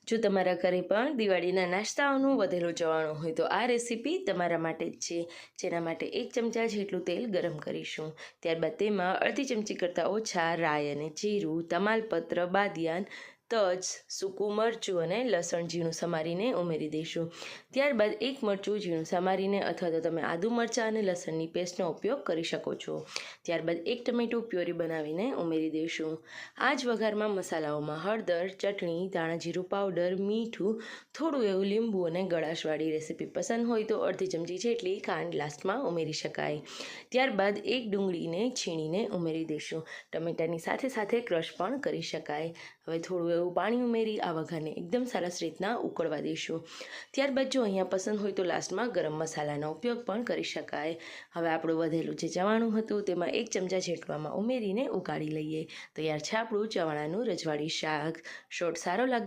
જો તમારા ઘરે પણ દિવાળીના નાસ્તાઓનું વધેલું ચવાણું હોય તો આ રેસીપી તમારા માટે જ છે. જેના માટે 1 ચમચા જેટલું તેલ ગરમ કરીશું. ત્યારબાદ તેમાં અડધી ચમચી કરતાં ઓછા રાઈ અને જીરું, તમાલપત્ર, બાદિયાન, તજ, સૂકું મરચું અને લસણ ઝીણું સમારીને ઉમેરી દઈશું. ત્યારબાદ 1 મરચું ઝીણું સમારીને અથવા તો તમે આદુ મરચાં અને લસણની પેસ્ટનો ઉપયોગ કરી શકો છો. ત્યારબાદ 1 ટમેટું પ્યોરી બનાવીને ઉમેરી દઈશું. આ જ વઘારમાં મસાલાઓમાં હળદર, ચટણી, ધાણા જીરું પાવડર, મીઠું, થોડું એવું લીંબુ અને ગળાશવાળી રેસીપી પસંદ હોય તો અડધી ચમચી જેટલી ખાંડ લાસ્ટમાં ઉમેરી શકાય. ત્યારબાદ 1 ડુંગળીને છીણીને ઉમેરી દઈશું. ટમેટાની સાથે સાથે ક્રશ પણ કરી શકાય. હવે થોડું એવું પાણી ઉમેરી આ વઘારને એકદમ સરસ રીતના ઉકળવા દઈશું. ત્યારબાદ જો અહીંયા પસંદ હોય તો લાસ્ટમાં ગરમ મસાલાનો ઉપયોગ પણ કરી શકાય. હવે આપણું વધેલું જે ચવાણું હતું તેમાં 1 ચમચા જેટલું આમાં ઉમેરીને ઉકાળી લઈએ. તૈયાર છે આપણું ચવાણાનું રજવાડી શાક. શોર્ટ સારો લાગે